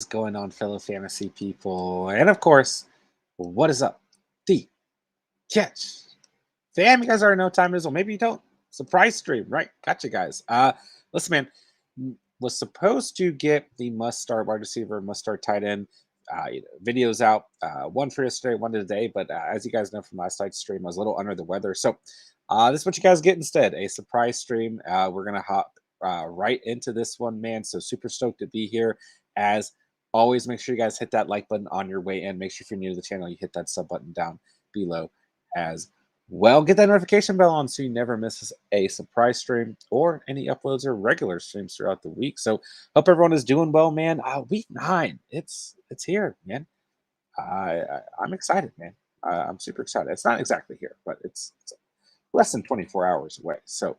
Going on, fellow fantasy people? And of course, what is up? The catch. Fam, you guys already know what time it is. Well, maybe you don't. Surprise stream, right? Gotcha, guys. Listen, man, was supposed to get the must start wide receiver, must start tight end videos out. One for yesterday, one today. But as you guys know from last night's stream, I was a little under the weather. So this is what you guys get instead, a surprise stream. We're going to hop right into this one, man. So super stoked to be here. As always, make sure you guys hit that like button on your way in. Make sure if you're new to the channel, you hit that sub button down below as well. Get that notification bell on so you never miss a surprise stream or any uploads or regular streams throughout the week. So hope everyone is doing well, man. Week 9, it's here, man. I'm excited, man. I'm super excited. It's not exactly here, but it's less than 24 hours away. So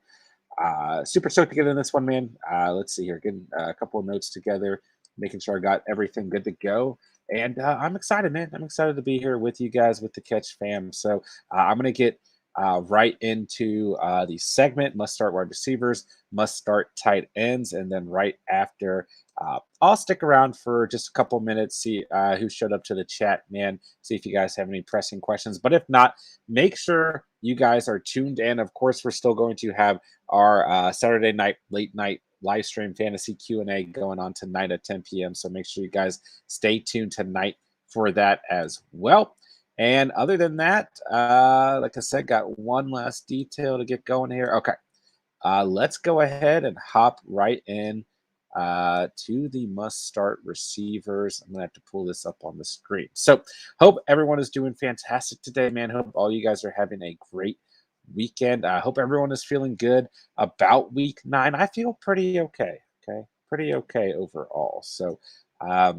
super stoked to get in this one, man. Let's see here, getting a couple of notes together, making sure I got everything good to go. And I'm excited, man. I'm excited to be here with you guys, with the Catch fam. So I'm going to get right into the segment, must start wide receivers, must start tight ends. And then right after, I'll stick around for just a couple minutes, see who showed up to the chat, man, see if you guys have any pressing questions. But if not, make sure you guys are tuned in. Of course, we're still going to have our Saturday night, late night live stream fantasy Q&A going on tonight at 10 p.m. So make sure you guys stay tuned tonight for that as well. And other than that, like I said, got one last detail to get going here. Okay, let's go ahead and hop right in to the must start receivers. I'm gonna have to pull this up on the screen. So hope everyone is doing fantastic today, man. Hope all you guys are having a great weekend. I hope everyone is feeling good about week 9. I feel pretty okay. Okay, pretty okay overall. So a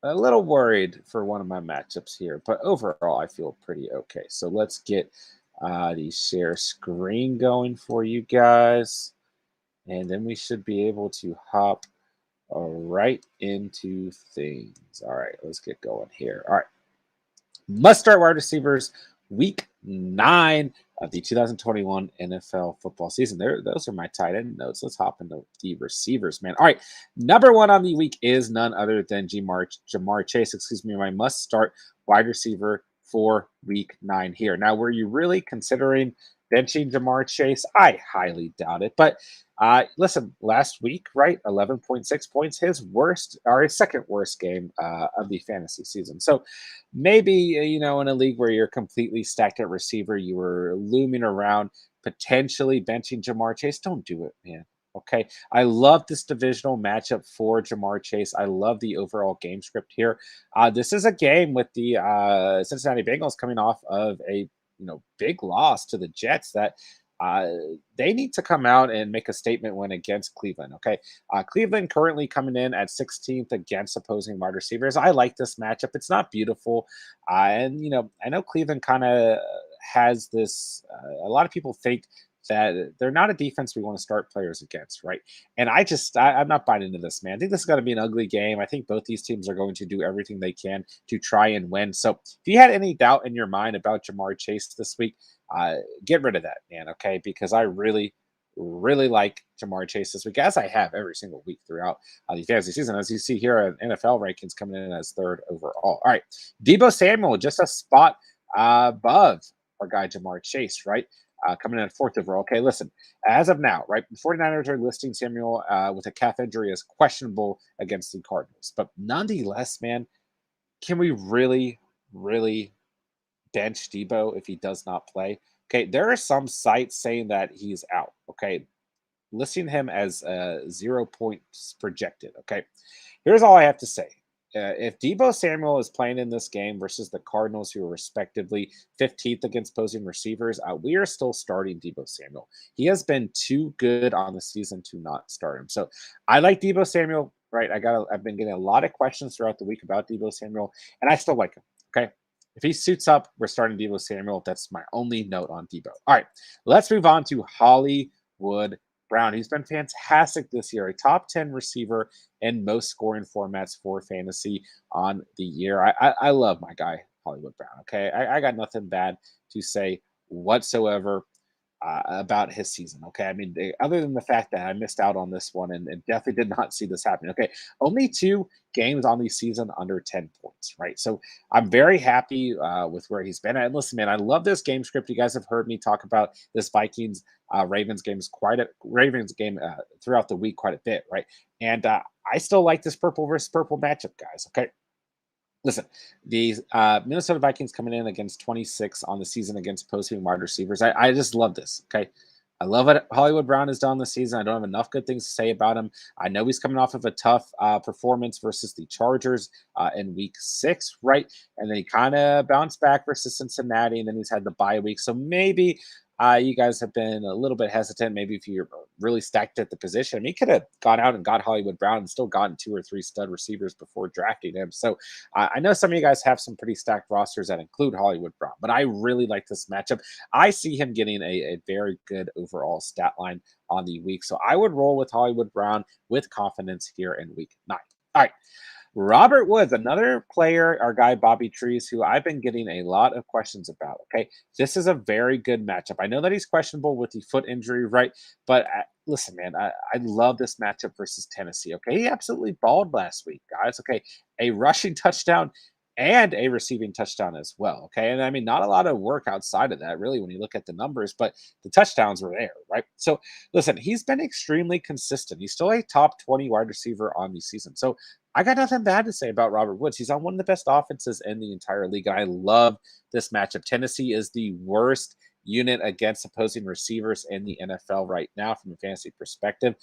little worried for one of my matchups here, but overall I feel pretty okay. So let's get the share screen going for you guys, and then we should be able to hop right into things. All right, let's get going here. All right, must start wide receivers week 9 of the 2021 NFL football season. Those are my tight end notes. Let's hop into the receivers, man. All right, number 1 on the week is none other than Ja'Marr Chase. Excuse me, my must start wide receiver for week 9 here. Now, were you really considering benching Ja'Marr Chase? I highly doubt it, but listen, last week, right, 11.6 points, his worst or his second worst game of the fantasy season. So maybe, in a league where you're completely stacked at receiver, you were looming around potentially benching Ja'Marr Chase. Don't do it, man. Okay. I love this divisional matchup for Ja'Marr Chase. I love the overall game script here. This is a game with the Cincinnati Bengals coming off of a big loss to the Jets that uh, they need to come out and make a statement win against Cleveland. Okay. Cleveland currently coming in at 16th against opposing wide receivers. I like this matchup. It's not beautiful. And I know Cleveland kind of has this, a lot of people think that they're not a defense we want to start players against, right? And I'm not buying into this, man. I think this is going to be an ugly game. I think both these teams are going to do everything they can to try and win. So if you had any doubt in your mind about Ja'Marr Chase this week, get rid of that, man, okay? Because I really, really like Ja'Marr Chase this week, as I have every single week throughout the fantasy season. As you see here, NFL rankings coming in as 3rd overall. All right, Debo Samuel, just a spot above our guy Ja'Marr Chase, right? Coming in at 4th overall. Okay, listen, as of now, right, the 49ers are listing Samuel with a calf injury as questionable against the Cardinals. But nonetheless, man, can we really, really bench Debo if he does not play? Okay, there are some sites saying that he's out. Okay, listing him as 0 points projected. Okay, here's all I have to say. If Debo Samuel is playing in this game versus the Cardinals, who are respectively 15th against opposing receivers, we are still starting Debo Samuel. He has been too good on the season to not start him. So I like Debo Samuel, right? I've been getting a lot of questions throughout the week about Debo Samuel, and I still like him. Okay. If he suits up, we're starting Debo Samuel. That's my only note on Debo. All right, let's move on to Hollywood Brown. He's been fantastic this year, a top 10 receiver in most scoring formats for fantasy on the year. I love my guy, Hollywood Brown. Okay. I got nothing bad to say whatsoever about his season. Okay, I mean, other than the fact that I missed out on this one and definitely did not see this happen. Okay, only 2 games on the season under 10 points, right? So I'm very happy with where he's been. And listen, man, I love this game script. You guys have heard me talk about this Vikings Ravens games quite a Ravens game throughout the week quite a bit, right? And I still like this purple versus purple matchup, guys. Okay, listen, the Minnesota Vikings coming in against 26 on the season against opposing wide receivers. I just love this. Okay. I love what Hollywood Brown has done this season. I don't have enough good things to say about him. I know he's coming off of a tough performance versus the Chargers in week 6, right? And then he kind of bounced back versus Cincinnati, and then he's had the bye week. So maybe you guys have been a little bit hesitant. Maybe if you're really stacked at the position, I mean, he could have gone out and got Hollywood Brown and still gotten 2 or 3 stud receivers before drafting him. So I know some of you guys have some pretty stacked rosters that include Hollywood Brown, but I really like this matchup. I see him getting a very good overall stat line on the week. So I would roll with Hollywood Brown with confidence here in week 9. All right. Robert Woods, another player, our guy Bobby Trees, who I've been getting a lot of questions about. Okay. This is a very good matchup. I know that he's questionable with the foot injury, right? But listen, man, I love this matchup versus Tennessee. Okay. He absolutely balled last week, guys. Okay. A rushing touchdown and a receiving touchdown as well. Okay. And I mean, not a lot of work outside of that, really, when you look at the numbers, but the touchdowns were there, right? So listen, he's been extremely consistent. He's still a top 20 wide receiver on the season. So I got nothing bad to say about Robert Woods. He's on one of the best offenses in the entire league. And I love this matchup. Tennessee is the worst unit against opposing receivers in the NFL right now from a fantasy perspective.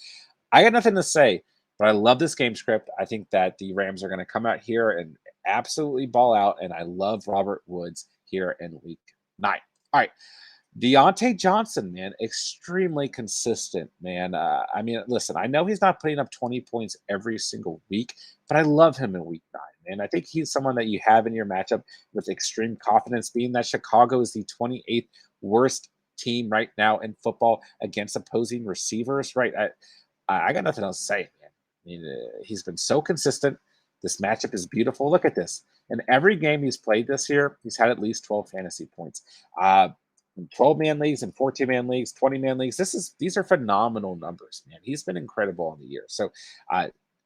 I got nothing to say, but I love this game script. I think that the Rams are going to come out here and absolutely ball out. And I love Robert Woods here in week 9. All right. Deontay Johnson, man, extremely consistent, man. I mean, listen, I know he's not putting up 20 points every single week, but I love him in week 9, man. I think he's someone that you have in your matchup with extreme confidence, being that Chicago is the 28th worst team right now in football against opposing receivers, right? I got nothing else to say, man. I mean, he's been so consistent. This matchup is beautiful. Look at this. In every game he's played this year, he's had at least 12 fantasy points. 12-man leagues and 14-man leagues, 20-man leagues. These are phenomenal numbers, man. He's been incredible on the year. So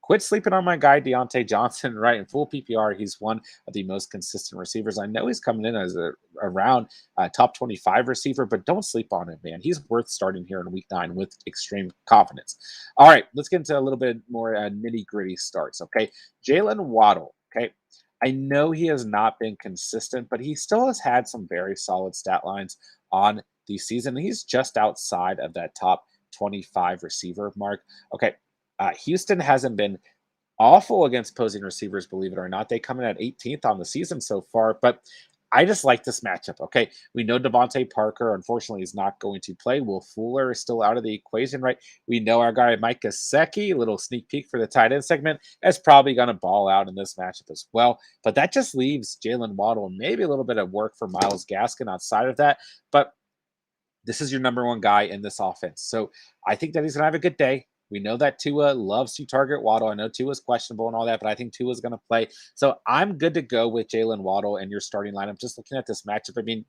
quit sleeping on my guy Deontay Johnson, right? In full PPR, he's one of the most consistent receivers. I know he's coming in as around top 25 receiver, but don't sleep on him, man. He's worth starting here in week 9 with extreme confidence. All right, let's get into a little bit more nitty-gritty starts, okay? Jalen Waddle, okay? I know he has not been consistent, but he still has had some very solid stat lines on the season. He's just outside of that top 25 receiver mark. Okay. Houston hasn't been awful against opposing receivers, believe it or not. They come in at 18th on the season so far, but I just like this matchup. Okay. We know Devontae Parker, unfortunately, is not going to play. Will Fuller is still out of the equation, right? We know our guy, Mike Kaseki, a little sneak peek for the tight end segment, is probably going to ball out in this matchup as well. But that just leaves Jalen Waddle and maybe a little bit of work for Myles Gaskin outside of that. But this is your number one guy in this offense. So I think that he's going to have a good day. We know that Tua loves to target Waddle. I know Tua is questionable and all that, but I think Tua is going to play. So I'm good to go with Jalen Waddle and your starting lineup. Just looking at this matchup, I mean,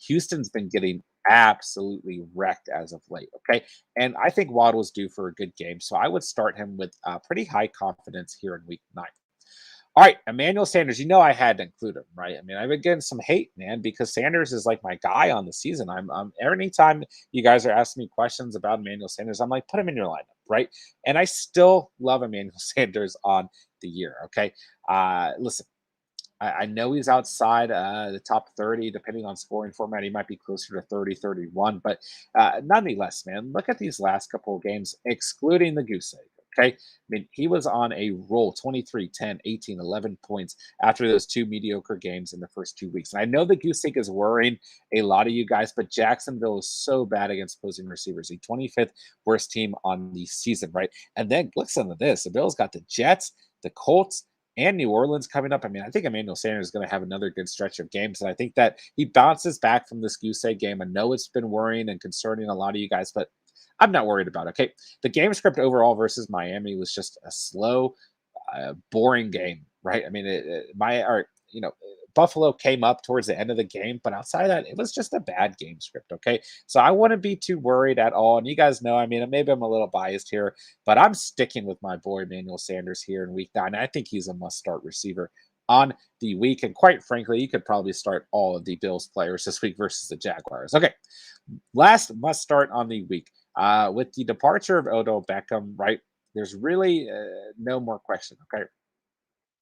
Houston's been getting absolutely wrecked as of late. Okay. And I think Waddle's due for a good game. So I would start him with pretty high confidence here in week 9. All right, Emmanuel Sanders. You know I had to include him, right? I mean, I've been getting some hate, man, because Sanders is like my guy on the season. I'm anytime you guys are asking me questions about Emmanuel Sanders, I'm like, put him in your lineup, right? And I still love Emmanuel Sanders on the year. Okay, listen, I know he's outside the top 30, depending on scoring format. He might be closer to 30, 31. But nonetheless, man, look at these last couple of games, excluding the goose egg. Okay. I mean, he was on a roll 23, 10, 18, 11 points after those 2 mediocre games in the first 2 weeks. And I know the goose egg is worrying a lot of you guys, but Jacksonville is so bad against opposing receivers. The 25th worst team on the season, right? And then listen to this. The Bills got the Jets, the Colts, and New Orleans coming up. I mean, I think Emmanuel Sanders is going to have another good stretch of games. And I think that he bounces back from this goose egg game. I know it's been worrying and concerning a lot of you guys, but I'm not worried about it. Okay. The game script overall versus Miami was just a slow, boring game, right? I mean, Buffalo came up towards the end of the game, but outside of that, it was just a bad game script. Okay. So I wouldn't be too worried at all. And you guys know, I mean, maybe I'm a little biased here, but I'm sticking with my boy Emmanuel Sanders here in week 9. I think he's a must start receiver on the week. And quite frankly, you could probably start all of the Bills players this week versus the Jaguars. Okay. Last must start on the week. With the departure of Odell Beckham, right? There's really no more question. Okay.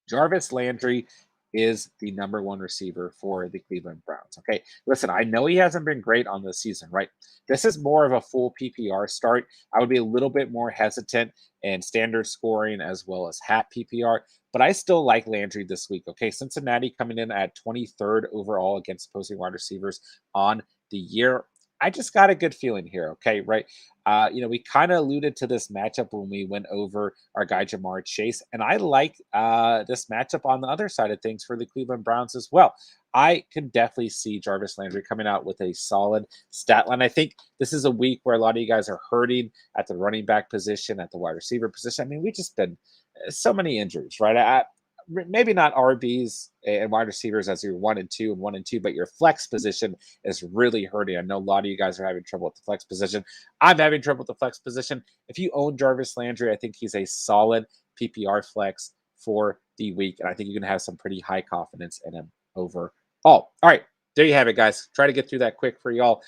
Jarvis Landry is the number one receiver for the Cleveland Browns. Okay. Listen, I know he hasn't been great on this season, right? This is more of a full PPR start. I would be a little bit more hesitant in standard scoring as well as half PPR, but I still like Landry this week. Okay. Cincinnati coming in at 23rd overall against opposing wide receivers on the year. I just got a good feeling here. Okay. Right. We kind of alluded to this matchup when we went over our guy Jamar Chase, and I like this matchup on the other side of things for the Cleveland Browns as well. I can definitely see Jarvis Landry coming out with a solid stat line. I think this is a week where a lot of you guys are hurting at the running back position, at the wide receiver position. I mean, we just been so many injuries, right? Maybe not RBs and wide receivers as your 1 and 2, but your flex position is really hurting. I know a lot of you guys are having trouble with the flex position. I'm having trouble with the flex position. If you own Jarvis Landry, I think he's a solid PPR flex for the week, and I think you're going to have some pretty high confidence in him overall. All right, there you have it, guys. Try to get through that quick for y'all.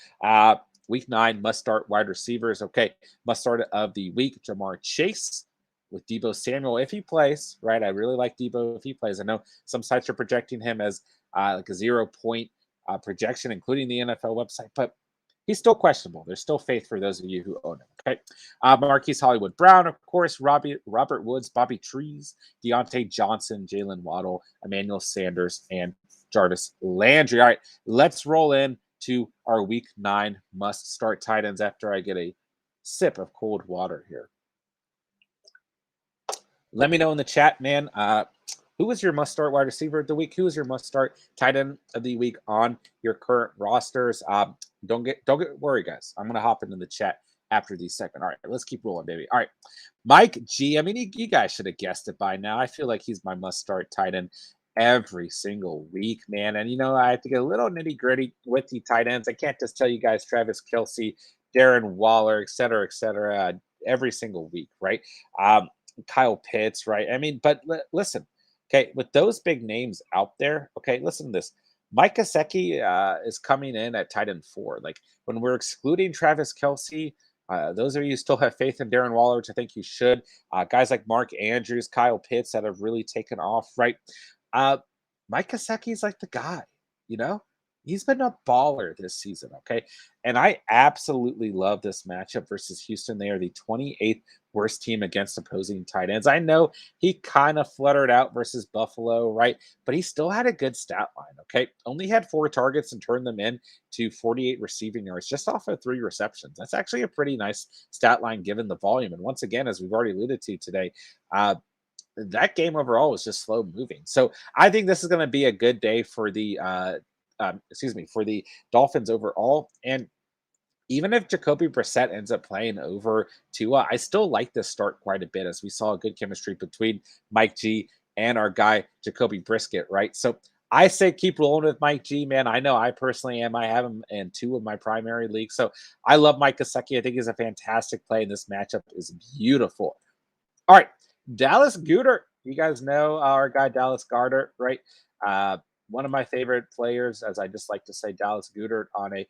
Week 9 must start wide receivers. Okay, must start of the week: Jamar Chase with Debo Samuel if he plays. Right, I really like Debo if he plays. I know some sites are projecting him as like a 0 point projection, including the NFL website, but he's still questionable. There's still faith for those of you who own him. Okay. Marquise Hollywood Brown, of course, Robert Woods, Bobby Trees, Deontay Johnson, Jalen Waddle, Emmanuel Sanders, and Jarvis Landry. All right, let's roll in to our week 9 must start tight ends after I get a sip of cold water here. Let me know in the chat, man. Who was your must start wide receiver of the week? Who is your must start tight end of the week on your current rosters? Don't get worried, guys. I'm gonna hop into the chat after the segment. All right, let's keep rolling, baby. All right, Mike G. I mean, you guys should have guessed it by now. I feel like he's my must start tight end every single week, man. And I have to get a little nitty gritty with the tight ends. I can't just tell you guys Travis Kelce, Darren Waller, et cetera, every single week, right? Kyle Pitts, right? I mean, but listen, okay, with those big names out there, okay, listen to this. Mike Kaseki is coming in at tight end 4. Like when we're excluding Travis Kelce, those of you who still have faith in Darren Waller, which I think you should. Guys like Mark Andrews, Kyle Pitts that have really taken off, right? Uh, Mike Kaseki is like the guy, you know? He's been a baller this season, okay? And I absolutely love this matchup versus Houston. They are the 28th worst team against opposing tight ends. I know he kind of fluttered out versus Buffalo, right? But he still had a good stat line, okay? Only had 4 targets and turned them in to 48 receiving yards just off of 3 receptions. That's actually a pretty nice stat line given the volume. And once again, as we've already alluded to today, that game overall was just slow moving. So I think this is going to be a good day for the for the Dolphins overall. And even if Jacoby Brissett ends up playing over Tua, I still like this start quite a bit as we saw a good chemistry between Mike G and our guy Jacoby Brisket, right? So I say keep rolling with Mike G, man. I know I personally am. I have him in 2 of my primary leagues. So I love Mike Gesicki. I think he's a fantastic play, and this matchup is beautiful. All right, Dallas Goedert. You guys know our guy Dallas Goedert, right? One of my favorite players, as I just like to say, Dallas Goedert on a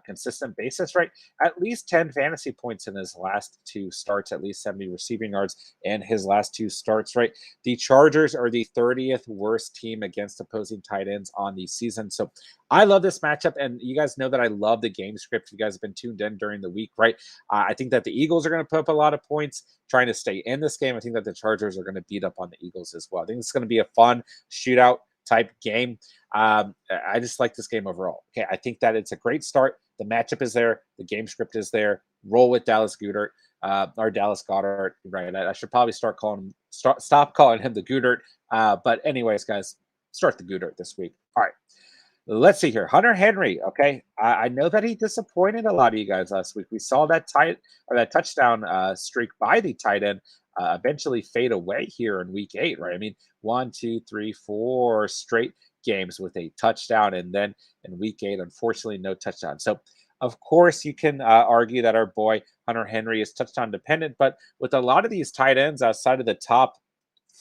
consistent basis, right? At least 10 fantasy points in his last 2 starts, at least 70 receiving yards in his last 2 starts, right? The Chargers are the 30th worst team against opposing tight ends on the season. So I love this matchup, and you guys know that I love the game script. You guys have been tuned in during the week, right? I think that the Eagles are going to put up a lot of points trying to stay in this game. I think that the Chargers are going to beat up on the Eagles as well. I think it's going to be a fun shootout type game. I just like this game overall. Okay, I think that it's a great start. The matchup is there. The game script is there. Roll with Dallas Goedert or Dallas Goedert. Right. I should probably stop calling him the Goedert. But anyways, guys, start the Goedert this week. All right. Let's see here. Hunter Henry. Okay. I know that he disappointed a lot of you guys last week. We saw that touchdown streak by the tight end eventually fade away here in week 8, right? I mean, 1, 2, 3, 4 straight games with a touchdown, and then in week 8, unfortunately, no touchdown. So, of course, you can argue that our boy Hunter Henry is touchdown dependent, but with a lot of these tight ends outside of the top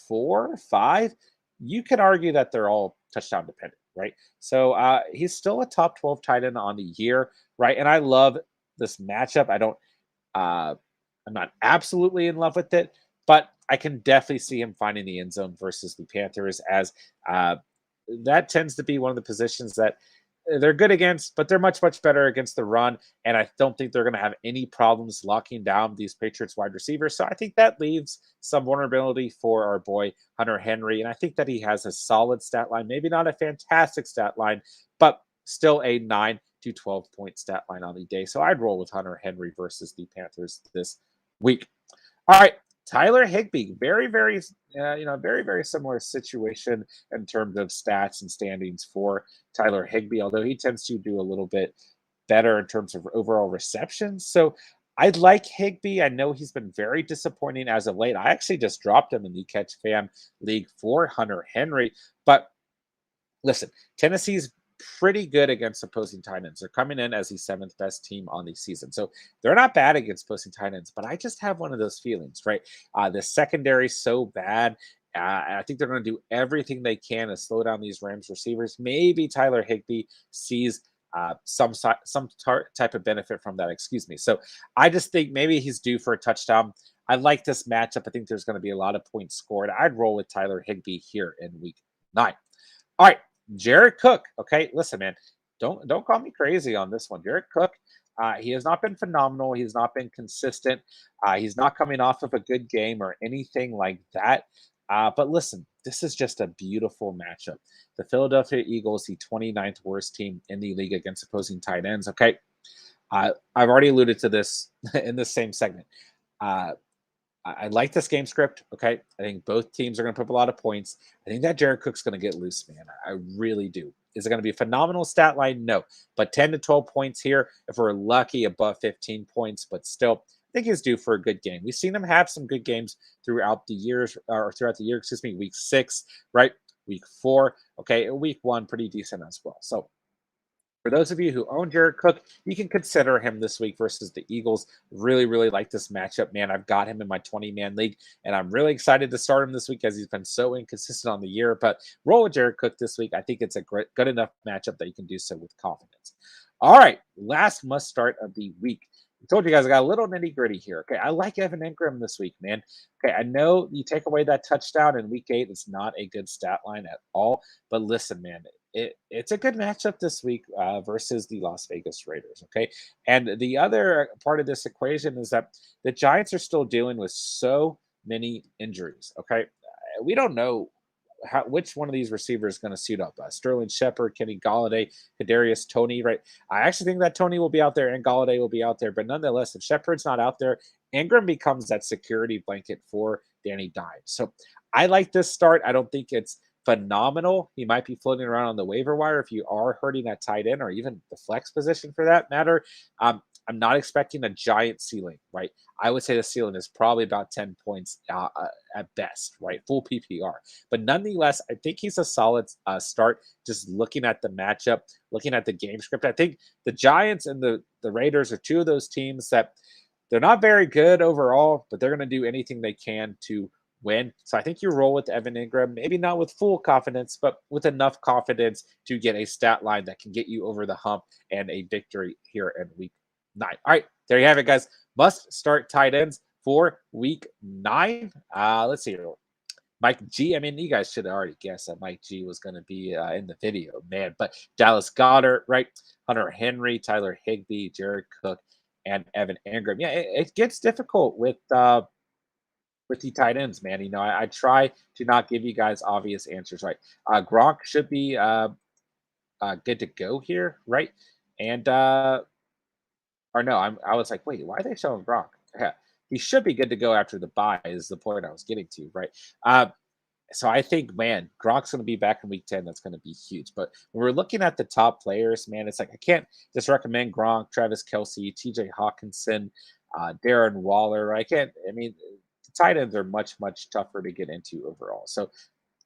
4, 5, you can argue that they're all touchdown dependent, right? So he's still a top 12 tight end on the year, right? And I love this matchup. Uh, I'm not absolutely in love with it, but I can definitely see him finding the end zone versus the Panthers, as uh, that tends to be one of the positions that they're good against, but they're much, much better against the run. And I don't think they're going to have any problems locking down these Patriots wide receivers. So I think that leaves some vulnerability for our boy Hunter Henry. And I think that he has a solid stat line, maybe not a fantastic stat line, but still a 9 to 12 point stat line on the day. So I'd roll with Hunter Henry versus the Panthers this week. All right, Tyler Higby, very, very, very, very similar situation in terms of stats and standings for Tyler Higby, although he tends to do a little bit better in terms of overall receptions. So I like Higby. I know he's been very disappointing as of late. I actually just dropped him in the Catch Fam League for Hunter Henry, but listen, Tennessee's pretty good against opposing tight ends. They're coming in as the 7th best team on the season. So they're not bad against opposing tight ends, but I just have one of those feelings, right? The secondary's so bad. I think they're going to do everything they can to slow down these Rams receivers. Maybe Tyler Higby sees type of benefit from that. Excuse me. So I just think maybe he's due for a touchdown. I like this matchup. I think there's going to be a lot of points scored. I'd roll with Tyler Higby here in week 9. All right, Jared Cook. Okay, listen, man, don't call me crazy on this one. Jared Cook, he has not been phenomenal. He's not been consistent. He's not coming off of a good game or anything like that. But listen, this is just a beautiful matchup. The Philadelphia Eagles, the 29th worst team in the league against opposing tight ends. Okay, I've already alluded to this in the same segment. Uh, I like this game script. Okay. I think both teams are going to put up a lot of points. I think that Jared Cook's going to get loose, man. I really do. Is it going to be a phenomenal stat line? No. But 10 to 12 points here, if we're lucky, above 15 points. But still, I think he's due for a good game. We've seen him have some good games throughout the years, or throughout the year, excuse me, week 6, right? Week 4. Okay. Week 1, pretty decent as well. So for those of you who own Jared Cook, you can consider him this week versus the Eagles. Really, really like this matchup, man. I've got him in my 20-man league, and I'm really excited to start him this week as he's been so inconsistent on the year. But roll with Jared Cook this week. I think it's a good enough matchup that you can do so with confidence. All right, last must start of the week. I told you guys I got a little nitty gritty here. Okay, I like Evan Ingram this week, man. Okay, I know you take away that touchdown in week 8, it's not a good stat line at all. But listen, man, it's a good matchup this week versus the Las Vegas Raiders. Okay, and the other part of this equation is that the Giants are still dealing with so many injuries. Okay, we don't know which one of these receivers is going to suit up. Sterling Shepard, Kenny Galladay, Kadarius Toney, right? I actually think that Toney will be out there and Galladay will be out there, but nonetheless, if Shepard's not out there, Ingram becomes that security blanket for Danny Dimes. So I like this start. I don't think it's phenomenal. He might be floating around on the waiver wire if you are hurting that tight end or even the flex position for that matter. I'm not expecting a giant ceiling, right? I would say the ceiling is probably about 10 points at best, right? Full PPR. But nonetheless, I think he's a solid start just looking at the matchup, looking at the game script. I think the Giants and the Raiders are two of those teams that they're not very good overall, but they're going to do anything they can to win. So I think you roll with Evan Ingram, maybe not with full confidence, but with enough confidence to get a stat line that can get you over the hump and a victory here in week 9. All right, there you have it, guys. Must start tight ends for week 9. Let's see here. Mike G. I mean, you guys should have already guessed that Mike G was going to be in the video, man. But Dallas Goedert, right? Hunter Henry, Tyler Higby, Jared Cook, and Evan Ingram. Yeah, it gets difficult with the tight ends, man. You know, I try to not give you guys obvious answers, right? Gronk should be good to go here, right? And or no, I was like, wait, why are they showing Gronk? Yeah, he should be good to go after the bye. Is the point I was getting to, right? So I think, man, Gronk's going to be back in week 10. That's going to be huge. But when we're looking at the top players, man, it's like I can't just recommend Gronk, Travis Kelsey, TJ Hawkinson, Darren Waller. I can't. I mean, the tight ends are much, much tougher to get into overall. So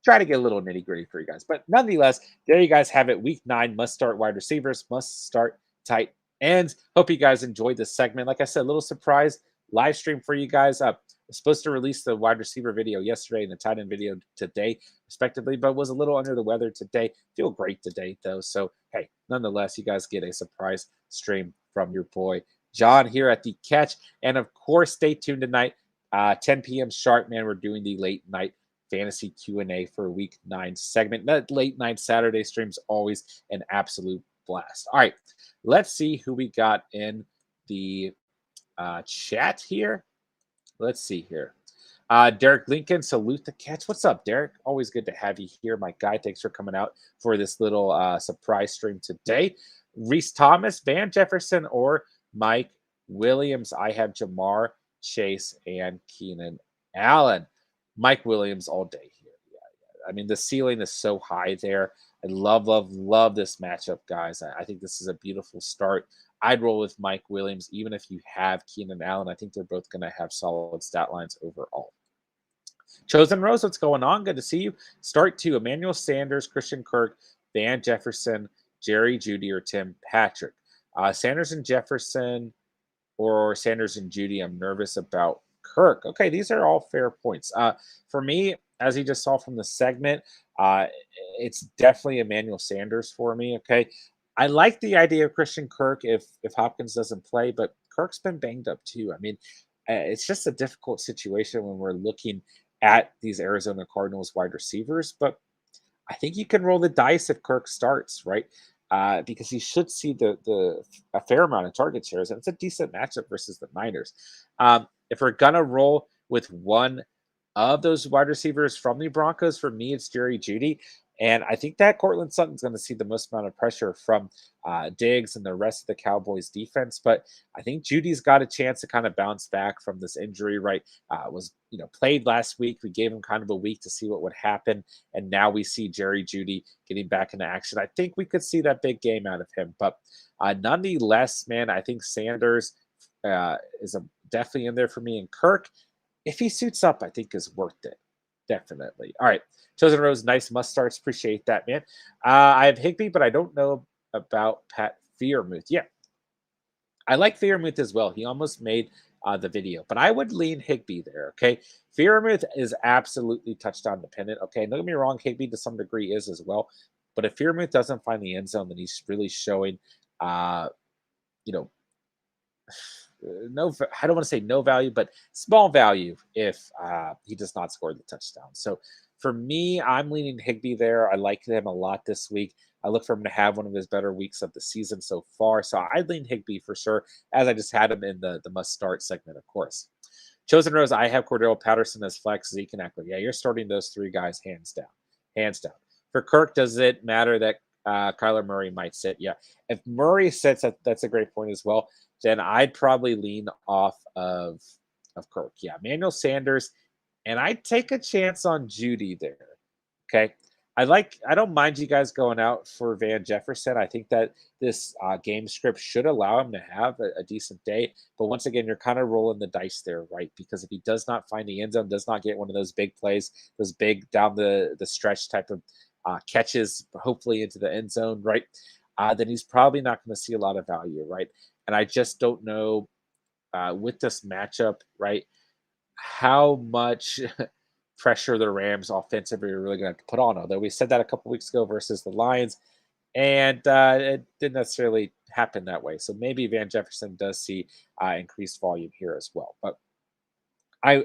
try to get a little nitty gritty for you guys. But nonetheless, there you guys have it. Week 9 must start wide receivers, must start tight ends. Hope you guys enjoyed this segment. Like I said, a little surprise live stream for you guys. Was supposed to release the wide receiver video yesterday and the tight end video today, respectively, but was a little under the weather today. Feel great today, though. So, hey, nonetheless, you guys get a surprise stream from your boy John here at the Catch. And of course, stay tuned tonight, 10 p.m. sharp, man. We're doing the late night fantasy Q&A for week 9 segment. That late night Saturday stream's always an absolute blast. All right, let's see who we got in the chat here. Let's see here. Derek Lincoln, salute the Catch. What's up, Derek? Always good to have you here, my guy. Thanks for coming out for this little surprise stream today. Rhys Thomas, Van Jefferson, or Mike Williams. I have Jamar Chase and Keenan Allen. Mike Williams all day here. Yeah. I mean, the ceiling is so high there. I love this matchup, guys. I think this is a beautiful start. I'd roll with Mike Williams, even if you have Keenan Allen. I think they're both going to have solid stat lines overall. Chosen Rose, what's going on? Good to see you. Start 2, Emmanuel Sanders, Christian Kirk, Van Jefferson, Jerry Judy, or Tim Patrick. Sanders and Jefferson or Sanders and Judy, I'm nervous about Kirk. Okay, these are all fair points. For me, as you just saw from the segment, it's definitely Emmanuel Sanders for me, okay? I like the idea of Christian Kirk if Hopkins doesn't play, but Kirk's been banged up too. I mean, it's just a difficult situation when we're looking at these Arizona Cardinals wide receivers, but I think you can roll the dice if Kirk starts, right? Because he should see a fair amount of target shares, and it's a decent matchup versus the Niners. If we're gonna roll with one of those wide receivers from the Broncos, for me, it's Jerry Judy. And I think that Cortland Sutton's going to see the most amount of pressure from Diggs and the rest of the Cowboys defense. But I think Judy's got a chance to kind of bounce back from this injury, right? Played last week. We gave him kind of a week to see what would happen. And now we see Jerry Judy getting back into action. I think we could see that big game out of him. But nonetheless, man, I think Sanders is definitely in there for me. And Kirk, if he suits up, I think is worth it. Definitely. All right. Chosen Rose, nice must starts. Appreciate that, man. I have Higby, but I don't know about Pat Freiermuth. Yeah. I like Freiermuth as well. He almost made the video, but I would lean Higby there, okay? Freiermuth is absolutely touchdown dependent, okay? Don't get me wrong, Higby to some degree is as well, but if Freiermuth doesn't find the end zone, then he's really showing, no, I don't want to say no value, but small value if he does not score the touchdown. So for me, I'm leaning Higby there. I like him a lot this week. I look for him to have one of his better weeks of the season so far. So I'd lean Higby for sure, as I just had him in the must start segment, of course. Chosen Rose, I have Cordell Patterson as flex, Zeke and Eckler. Yeah, you're starting those 3 guys hands down. Hands down. For Kirk, does it matter that Kyler Murray might sit? Yeah. If Murray sits, that's a great point as well. Then I'd probably lean off of Kirk. Yeah, Emmanuel Sanders, and I'd take a chance on Judy there. Okay. I don't mind you guys going out for Van Jefferson. I think that this game script should allow him to have a decent day. But once again, you're kind of rolling the dice there, right? Because if he does not find the end zone, does not get one of those big plays, those big down the stretch type of catches, hopefully into the end zone, right? Then he's probably not going to see a lot of value, right? And I just don't know with this matchup, right, how much pressure the Rams offensively are really going to have to put on. Although we said that a couple weeks ago versus the Lions, and it didn't necessarily happen that way. So maybe Van Jefferson does see increased volume here as well. But I'm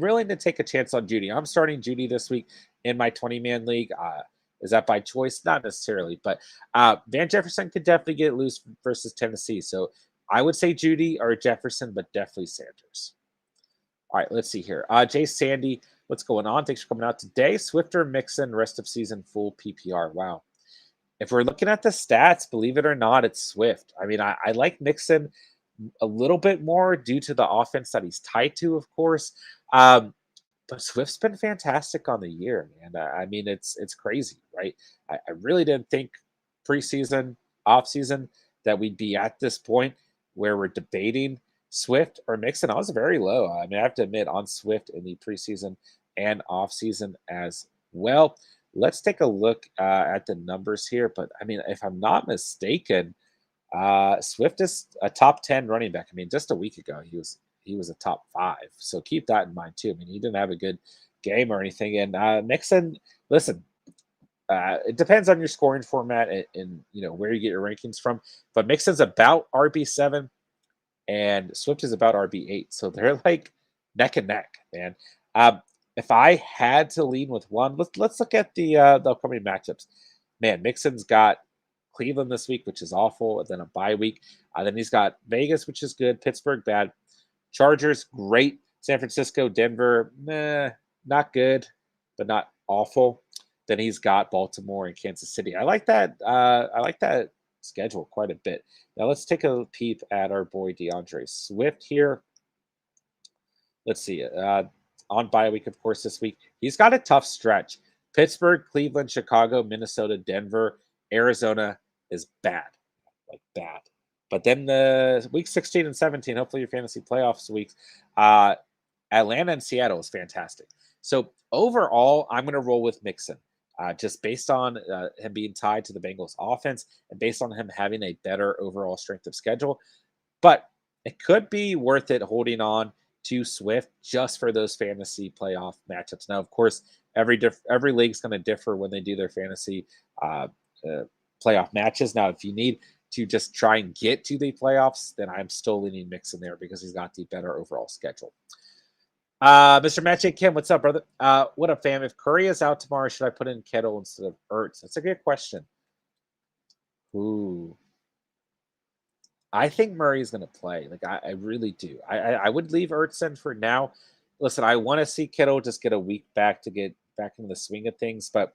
willing to take a chance on Judy. I'm starting Judy this week in my 20-man league. Is that by choice? Not necessarily, but Van Jefferson could definitely get loose versus Tennessee. So I would say Judy or Jefferson, but definitely Sanders. All right, let's see here. Jay Sandy, what's going on? Thanks for coming out today. Swifter, Mixon, rest of season, full PPR. Wow. If we're looking at the stats, believe it or not, it's Swift. I mean, I like Mixon a little bit more due to the offense that he's tied to, of course. But Swift's been fantastic on the year, man. I mean, it's crazy, right? I really didn't think preseason, offseason that we'd be at this point where we're debating Swift or Mixon. I was very low. I mean, I have to admit on Swift in the preseason and offseason as Well, let's take a look at the numbers here. But I mean, if I'm not mistaken, Swift is a top 10 running back. I mean, just a week ago, he was a top 5. So keep that in mind too. I mean, he didn't have a good game or anything. And Mixon, listen, it depends on your scoring format and where you get your rankings from. But Mixon's about RB7 and Swift is about RB8. So they're like neck and neck, man. Um, if I had to lean with one, let's look at the upcoming matchups. Man, Mixon's got Cleveland this week, which is awful, and then a bye week. Then he's got Vegas, which is good. Pittsburgh, bad. Chargers, great. San Francisco, Denver, not good, but not awful. Then he's got Baltimore and Kansas City. I like that. I like that schedule quite a bit. Now let's take a peep at our boy DeAndre Swift here. Let's see. On bye week, of course, this week. He's got a tough stretch. Pittsburgh, Cleveland, Chicago, Minnesota, Denver, Arizona is bad. Like bad. But then the week 16 and 17, hopefully your fantasy playoffs weeks, Atlanta and Seattle is fantastic. So overall, I'm going to roll with Mixon. Just based on him being tied to the Bengals offense and based on him having a better overall strength of schedule. But it could be worth it holding on to Swift just for those fantasy playoff matchups. Now, of course, every league's going to differ when they do their fantasy playoff matches. Now, if you need to just try and get to the playoffs, then I'm still leaning Mixon there because he's got the better overall schedule. Mr. Matchy Kim, what's up, brother? What up, fam? If Curry is out tomorrow, should I put in Kittle instead of Ertz? That's a good question. Ooh. I think Murray's going to play. Like, I really do. I would leave Ertz in for now. Listen, I want to see Kittle just get a week back to get back into the swing of things. But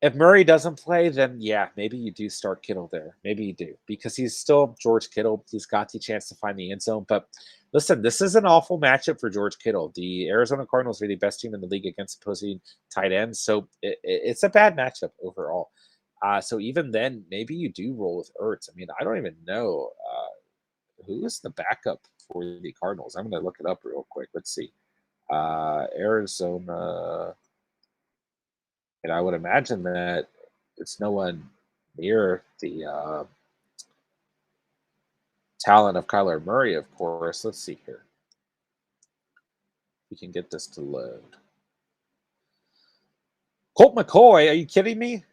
if Murray doesn't play, then yeah, maybe you do start Kittle there. Maybe you do because he's still George Kittle. He's got the chance to find the end zone. But listen, this is an awful matchup for George Kittle. The Arizona Cardinals are the best team in the league against opposing tight ends. So it's a bad matchup overall. So even then, maybe you do roll with Ertz. I mean, I don't even know who is the backup for the Cardinals. I'm going to look it up real quick. Let's see. Arizona, and I would imagine that it's no one near the talent of Kyler Murray, of course. Let's see here. We can get this to load. Colt McCoy, are you kidding me?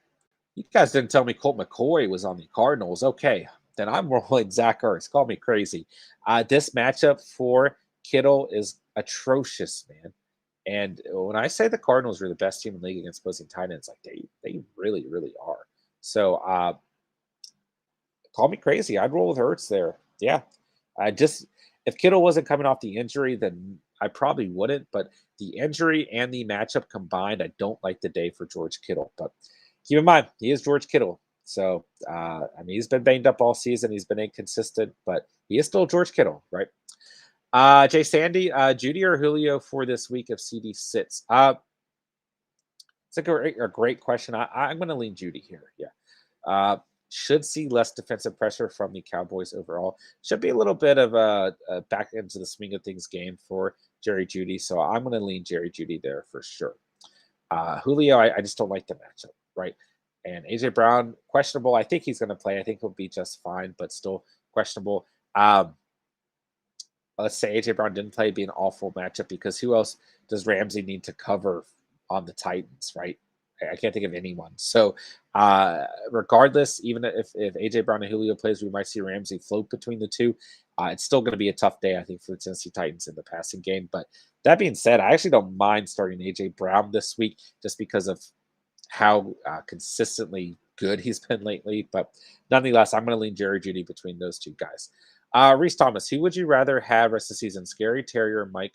You guys didn't tell me Colt McCoy was on the Cardinals. Okay, then I'm rolling Zach Ertz. Call me crazy. This matchup for Kittle is atrocious, man. And when I say the Cardinals are the best team in the league against opposing tight ends, like they really, really are. So call me crazy. I'd roll with Ertz there. Yeah. I just if Kittle wasn't coming off the injury, then I probably wouldn't. But the injury and the matchup combined, I don't like the day for George Kittle. But keep in mind, he is George Kittle. So I mean he's been banged up all season, he's been inconsistent, but he is still George Kittle, right? Jay Sandy, Judy or Julio for this week if CD sits? It's a great question. I'm going to lean Judy here. Yeah. Should see less defensive pressure from the Cowboys overall. Should be a little bit of a back into the swing of things game for Jerry Judy. So I'm going to lean Jerry Judy there for sure. Julio, I just don't like the matchup, right? And AJ Brown, questionable. I think he's going to play. I think he'll be just fine, but still questionable. Let's say AJ Brown didn't play, it'd be an awful matchup because who else does Ramsey need to cover on the Titans, right? I can't think of anyone. So, regardless, even if AJ Brown and Julio plays, we might see Ramsey float between the two. It's still going to be a tough day, I think, for the Tennessee Titans in the passing game. But that being said, I actually don't mind starting AJ Brown this week just because of how consistently good he's been lately. But nonetheless, I'm going to lean Jerry Judy between those two guys. Rhys Thomas, who would you rather have rest of the season, Scary Terry or Mike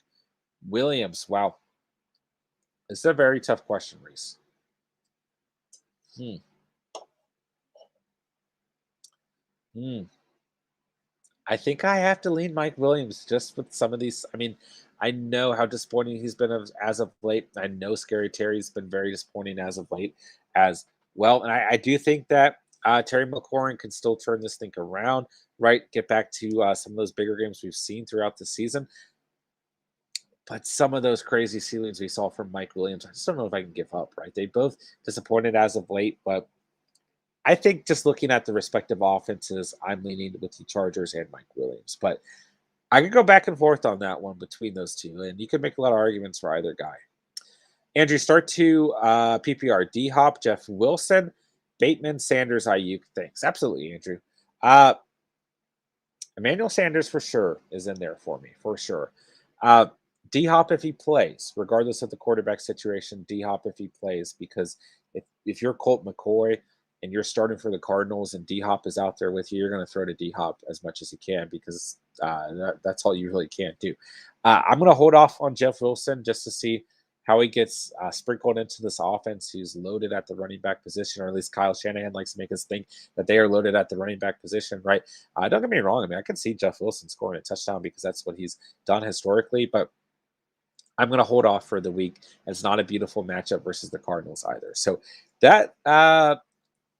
Williams? Wow. It's a very tough question, Reese. Hmm. Hmm. I think I have to lean Mike Williams just with some of these. I mean, I know how disappointing he's been as of late. I know Scary Terry's been very disappointing as of late as well. And I do think that Terry McLaurin can still turn this thing around, right? Get back to some of those bigger games we've seen throughout the season. But some of those crazy ceilings we saw from Mike Williams, I just don't know if I can give up, right? They both disappointed as of late, but I think just looking at the respective offenses, I'm leaning with the Chargers and Mike Williams. But I could go back and forth on that one between those two, and you could make a lot of arguments for either guy. Andrew, start to PPR, D Hop, Jeff Wilson, Bateman, Sanders, Ayuk. Thanks. Absolutely, Andrew. Uh, Emmanuel Sanders for sure is in there for me, for sure. Uh, D Hop if he plays, regardless of the quarterback situation, D Hop if he plays, because if you're Colt McCoy and you're starting for the Cardinals and D Hop is out there with you, you're going to throw to D Hop as much as you can because that's all you really can do. I'm going to hold off on Jeff Wilson just to see how he gets sprinkled into this offense. Who's loaded at the running back position, or at least Kyle Shanahan likes to make us think that they are loaded at the running back position, right? Don't get me wrong. I mean, I can see Jeff Wilson scoring a touchdown because that's what he's done historically, but I'm going to hold off for the week. It's not a beautiful matchup versus the Cardinals either. So that,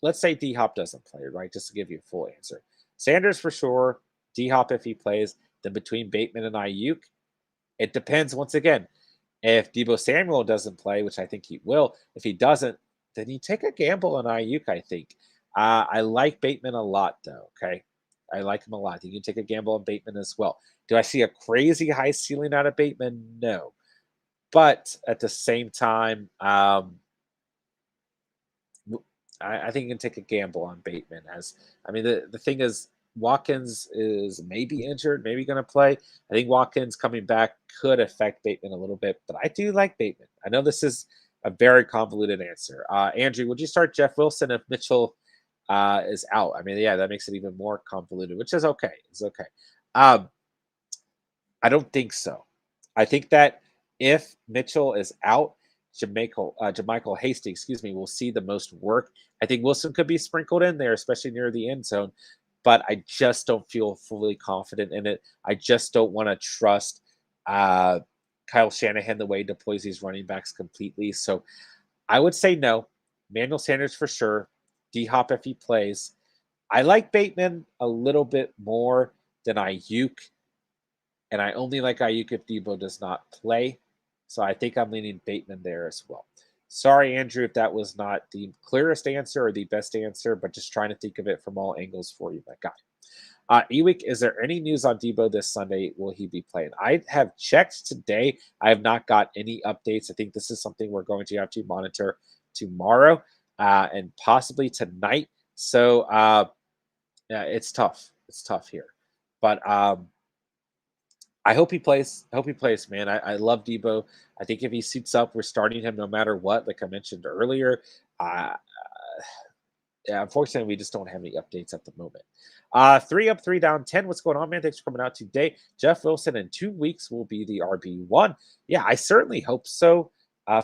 let's say D Hop doesn't play, right? Just to give you a full answer. Sanders for sure. D Hop if he plays. Then between Bateman and Ayuk, it depends once again. If Debo Samuel doesn't play, which I think he will, if he doesn't, then you take a gamble on Ayuk, I think. I like Bateman a lot, though, okay? I like him a lot. You can take a gamble on Bateman as well. Do I see a crazy high ceiling out of Bateman? No. But at the same time, I think you can take a gamble on Bateman. As I mean, the thing is, Watkins is maybe injured, maybe going to play. I think Watkins coming back could affect Bateman a little bit, but I do like Bateman. I know this is a very convoluted answer. Andrew, would you start Jeff Wilson if Mitchell is out? I mean, yeah, that makes it even more convoluted, which is okay. It's okay. Um, I don't think so. I think that if Mitchell is out, Jermichael Hasty, excuse me, will see the most work. I think Wilson could be sprinkled in there, especially near the end zone, but I just don't feel fully confident in it. I just don't want to trust uh, Kyle Shanahan the way he deploys these running backs completely. So I would say no. Manuel Sanders for sure. D Hop if he plays. I like Bateman a little bit more than Ayuk, and I only like Ayuk if Debo does not play. So I think I'm leaning Bateman there as well. Sorry, Andrew, if that was not the clearest answer or the best answer, but just trying to think of it from all angles for you, my guy. Ewick, is there any news on Debo this Sunday? Will he be playing? I have checked today. I have not got any updates. I think this is something we're going to have to monitor tomorrow and possibly tonight. So yeah, it's tough. It's tough here. But I hope he plays. I hope he plays, man. I love Debo. I think if he suits up, we're starting him no matter what, like I mentioned earlier. Uh, yeah, unfortunately, we just don't have any updates at the moment. 3 up, 3 down, 10. What's going on, man? Thanks for coming out today. Jeff Wilson in 2 weeks will be the RB1. Yeah, I certainly hope so.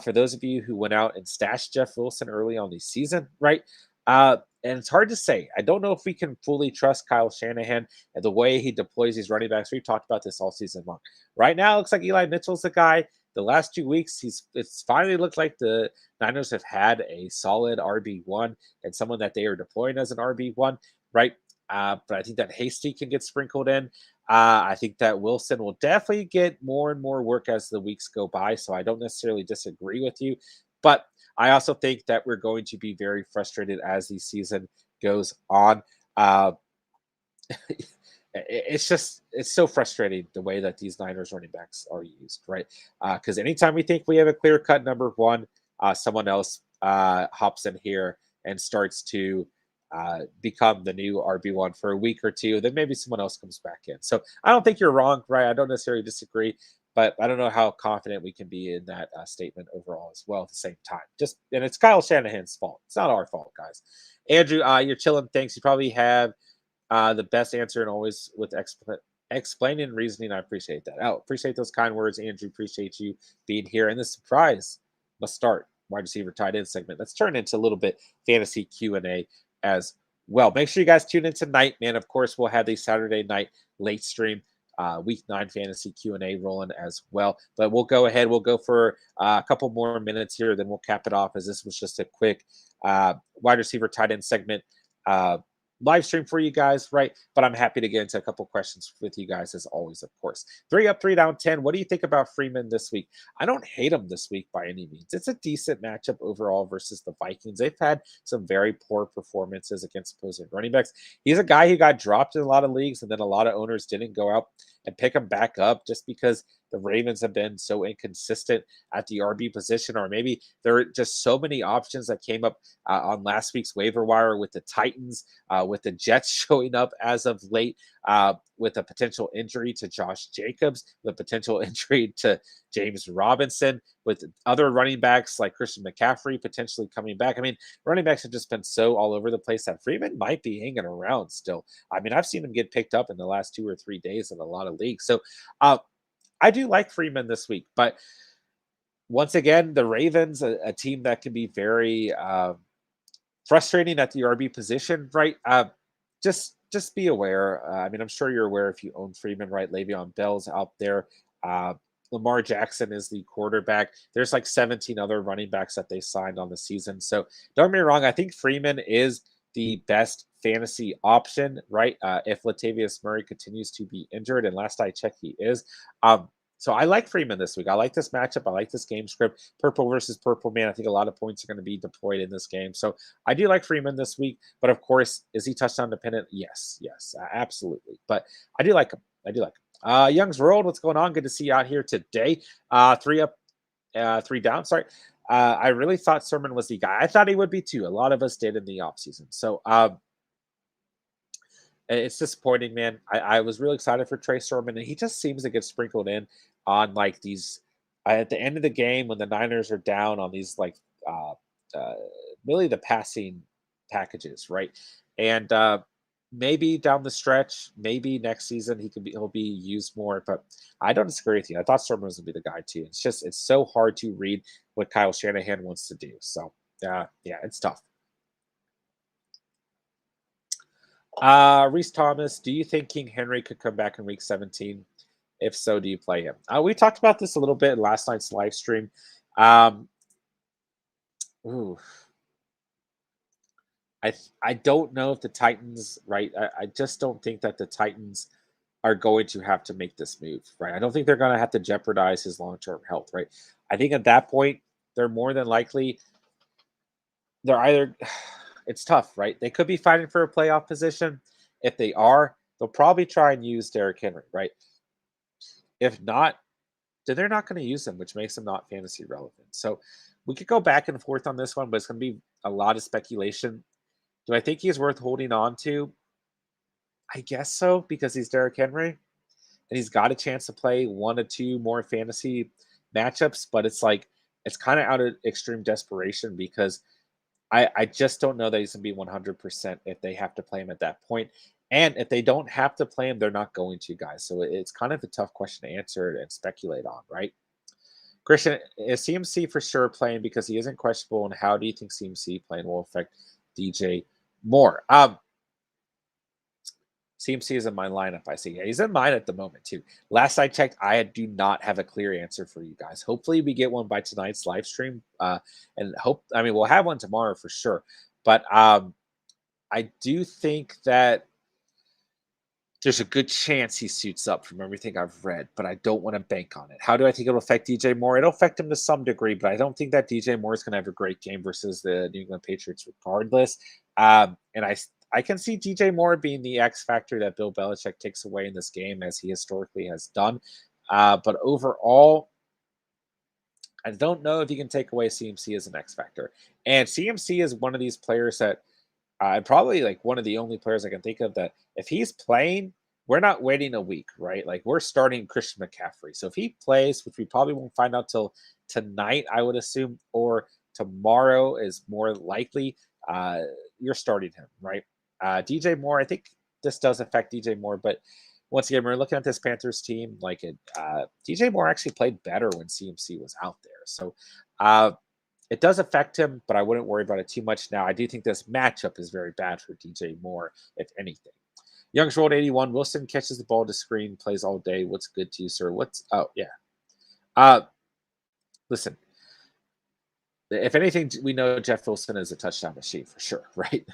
For those of you who went out and stashed Jeff Wilson early on the season, right? And it's hard to say. I don't know if we can fully trust Kyle Shanahan and the way he deploys these running backs. We've talked about this all season long. Right now, it looks like Eli Mitchell's the guy. The last 2 weeks, it's finally looked like the Niners have had a solid RB1 and someone that they are deploying as an RB1, right? But I think that Hasty can get sprinkled in. I think that Wilson will definitely get more and more work as the weeks go by. So I don't necessarily disagree with you. But I also think that we're going to be very frustrated as the season goes on. It's so frustrating the way that these Niners running backs are used, right? Because anytime we think we have a clear cut number one, someone else hops in here and starts to become the new RB1 for a week or two. Then maybe someone else comes back in. So I don't think you're wrong, right? I don't necessarily disagree, but I don't know how confident we can be in that statement overall as well at the same time. And it's Kyle Shanahan's fault. It's not our fault, guys. Andrew, you're chilling. Thanks. You probably have the best answer and always with explaining and reasoning. I appreciate that. Oh, appreciate those kind words, Andrew. Appreciate you being here. And the surprise must start. Wide receiver tight end segment. Let's turn into a little bit fantasy Q&A as well. Make sure you guys tune in tonight, man. Of course, we'll have the Saturday night late stream, week 9 fantasy Q&A rolling as well. But we'll go ahead. We'll go for a couple more minutes here, then we'll cap it off as this was just a quick wide receiver tight end segment. live stream for you guys, right? But I'm happy to get into a couple questions with you guys as always, of course. 3 up, 3 down, 10. What do you think about Freeman this week? I don't hate him this week by any means. It's a decent matchup overall versus the Vikings. They've had some very poor performances against opposing running backs. He's a guy who got dropped in a lot of leagues, and then a lot of owners didn't go out and pick him back up just because the Ravens have been so inconsistent at the RB position, or maybe there are just so many options that came up on last week's waiver wire with the Titans, with the Jets showing up as of late, with a potential injury to Josh Jacobs, the potential injury to James Robinson, with other running backs like Christian McCaffrey potentially coming back. I mean, running backs have just been so all over the place that Freeman might be hanging around still. I mean, I've seen him get picked up in the last 2 or 3 days in a lot of leagues. So I do like Freeman this week, but once again, the Ravens, a team that can be very frustrating at the RB position, right? Just be aware. I mean, I'm sure you're aware if you own Freeman, right? Le'Veon Bell's out there. Uh, Lamar Jackson is the quarterback. There's like 17 other running backs that they signed on the season. So don't get me wrong. I think Freeman is the best fantasy option, right? If Latavius Murray continues to be injured, and last I checked, he is. So I like Freeman this week. I like this matchup. I like this game script. Purple versus Purple Man. I think a lot of points are going to be deployed in this game. So I do like Freeman this week. But of course, is he touchdown dependent? Yes, absolutely. But I do like him. I do like him. Young's World, what's going on? Good to see you out here today. 3 up, 3 down. Sorry. I really thought Sermon was the guy. I thought he would be too. A lot of us did in the offseason. So it's disappointing, man. I was really excited for Trey Sermon, and he just seems to get sprinkled in on like these at the end of the game when the Niners are down on these like uh, uh, really the passing packages, right? And maybe down the stretch, maybe next season he'll be used more. But I don't disagree with you. I thought Sermon was gonna be the guy too. It's so hard to read what Kyle Shanahan wants to do. So yeah, it's tough. Rhys Thomas, do you think King Henry could come back in week 17? If so, do you play him? We talked about this a little bit in last night's live stream. Um, ooh, I don't know if the Titans, right? I just don't think that the Titans are going to have to make this move, right? I don't think they're going to have to jeopardize his long term health, right? I think at that point, they're more than likely they're either it's tough, right? They could be fighting for a playoff position. If they are, they'll probably try and use Derrick Henry, right? If not, then they're not going to use him, which makes him not fantasy relevant. So we could go back and forth on this one, but it's going to be a lot of speculation. Do I think he's worth holding on to? I guess so, because he's Derrick Henry and he's got a chance to play 1 to 2 more fantasy matchups, but it's like it's kind of out of extreme desperation because I just don't know that he's going to be 100% if they have to play him at that point. And if they don't have to play him, they're not going to, guys. So it's kind of a tough question to answer and speculate on, right? Christian, is CMC for sure playing because he isn't questionable? And how do you think CMC playing will affect DJ Moore? CMC is in my lineup. I see. Yeah, he's in mine at the moment too. Last I checked, I do not have a clear answer for you guys. Hopefully, we get one by tonight's live stream. And we'll have one tomorrow for sure. But I do think that there's a good chance he suits up from everything I've read, but I don't want to bank on it. How do I think it'll affect DJ Moore? It'll affect him to some degree, but I don't think that DJ Moore is going to have a great game versus the New England Patriots regardless. And I can see DJ Moore being the X factor that Bill Belichick takes away in this game, as he historically has done. But overall, I don't know if he can take away CMC as an X factor. And CMC is one of these players that probably like one of the only players I can think of that if he's playing, we're not waiting a week, right? Like we're starting Christian McCaffrey. So if he plays, which we probably won't find out till tonight, I would assume, or tomorrow is more likely, you're starting him, right? DJ Moore, I think this does affect DJ Moore, but once again, we're looking at this Panthers team. Like DJ Moore actually played better when CMC was out there. So it does affect him, but I wouldn't worry about it too much now. I do think this matchup is very bad for DJ Moore, if anything. Young's rolled 81. Wilson catches the ball to screen, plays all day. What's good to you, sir? Oh, yeah. Listen, If anything, we know Jeff Wilson is a touchdown machine for sure, right?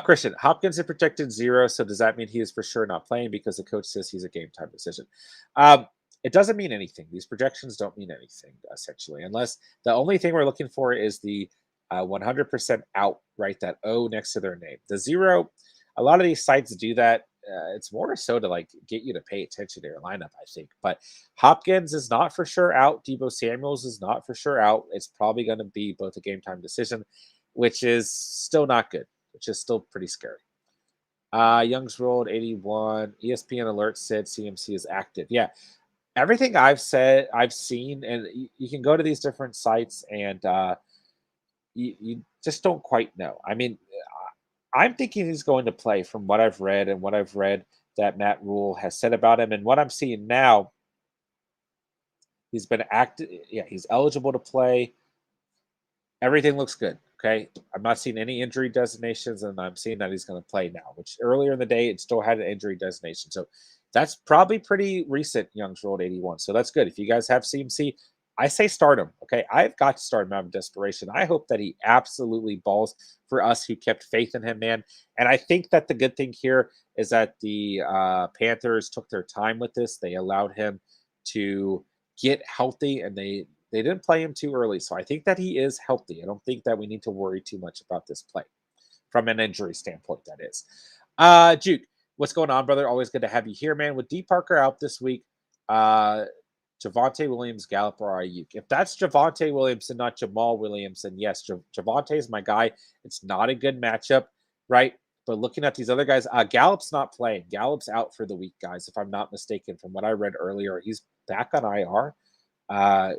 Christian, Hopkins is projected 0, so does that mean he is for sure not playing because the coach says he's a game time decision? Um, it doesn't mean anything. These projections don't mean anything, essentially, unless the only thing we're looking for is the 100% out, right? That O next to their name. The 0, a lot of these sites do that. It's more so to like get you to pay attention to your lineup, I think. But Hopkins is not for sure out. Debo Samuels is not for sure out. It's probably going to be both a game time decision, which is still not good, which is still pretty scary. Young's rolled 81. ESPN alert said CMC is active. Yeah, everything I've seen, and you can go to these different sites, and you just don't quite know. I mean, I'm thinking he's going to play from what I've read and what I've read that Matt Rule has said about him, and what I'm seeing now. He's been active. Yeah, he's eligible to play. Everything looks good. Okay. I'm not seeing any injury designations, and I'm seeing that he's going to play now, which earlier in the day, it still had an injury designation. So that's probably pretty recent, Young's rolled 81. So that's good. If you guys have CMC, I say start him. Okay. I've got to start him out of desperation. I hope that he absolutely balls for us who kept faith in him, man. And I think that the good thing here is that the Panthers took their time with this. They allowed him to get healthy, and they didn't play him too early. So I think that he is healthy. I don't think that we need to worry too much about this play from an injury standpoint, that is. Juke, what's going on, brother? Always good to have you here, man. With D Parker out this week, Javonte Williams, Gallup, or Ayuk. If that's Javonte Williamson, not Jamal Williamson, yes, Javonte is my guy. It's not a good matchup, right? But looking at these other guys, Gallup's not playing. Gallup's out for the week, guys, if I'm not mistaken. From what I read earlier, he's back on IR.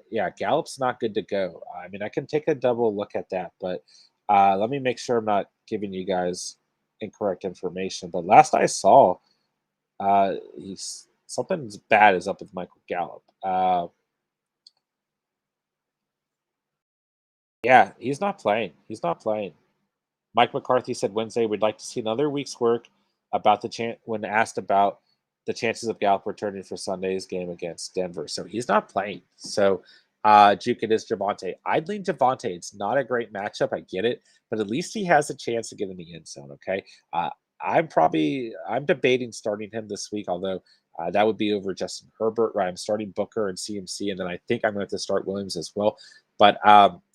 Yeah, Gallup's not good to go. I mean, I can take a double look at that, but let me make sure I'm not giving you guys incorrect information. But last I saw, he's something's bad is up with Michael Gallup. Yeah, he's not playing. He's not playing. Mike McCarthy said Wednesday we'd like to see another week's work about the chance when asked about the chances of Gallup returning for Sunday's game against Denver. So he's not playing. So Juke, it is Javonte. I'd lean Javonte. It's not a great matchup. I get it, but at least he has a chance to get in the end zone. Okay. I'm debating starting him this week, although that would be over Justin Herbert, right? I'm starting Booker and CMC, and then I think I'm going to have to start Williams as well. But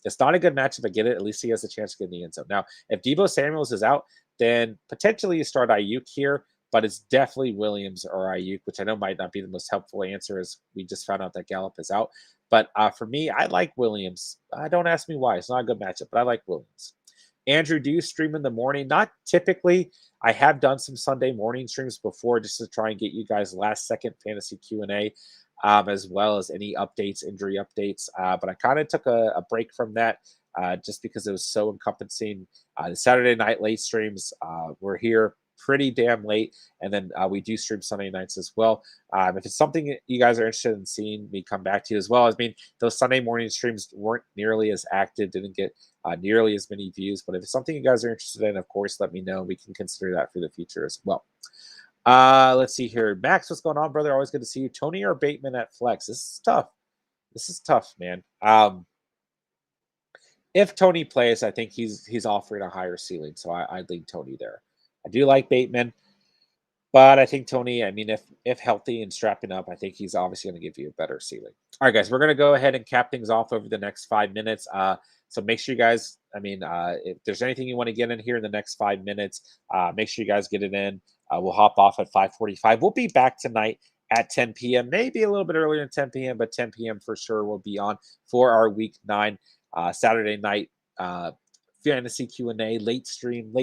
it's not a good matchup. I get it. At least he has a chance to get in the end zone. Now, if Debo Samuels is out, then potentially you start Ayuk here, but it's definitely Williams or Ayuk, which I know might not be the most helpful answer, as we just found out that Gallup is out. But for me, I like Williams. Don't ask me why. It's not a good matchup, but I like Williams. Andrew, do you stream in the morning? Not typically. I have done some Sunday morning streams before just to try and get you guys last second fantasy Q&A, as well as any updates, injury updates. But I kind of took a break from that just because it was so encompassing. The Saturday night late streams were here pretty damn late, and then we do stream Sunday nights as well. If it's something you guys are interested in seeing me come back to you as well, I mean, those Sunday morning streams weren't nearly as active, didn't get nearly as many views, but if it's something you guys are interested in, of course, let me know. We can consider that for the future as well. Let's see here. Max, what's going on, brother? Always good to see you. Tony or Bateman at flex? This is tough. This is tough, man. If Tony plays, I think he's offering a higher ceiling, so I'd lean Tony there. I do like Bateman, but I think Tony, I mean, if healthy and strapping up, I think he's obviously going to give you a better ceiling. All right, guys, we're going to go ahead and cap things off over the next 5 minutes. So make sure you guys, I mean, if there's anything you want to get in here in the next 5 minutes, make sure you guys get it in. We'll hop off at 5:45. We'll be back tonight at 10 p.m., maybe a little bit earlier than 10 p.m., but 10 p.m. for sure we'll be on for our week 9 Saturday night fantasy Q&A late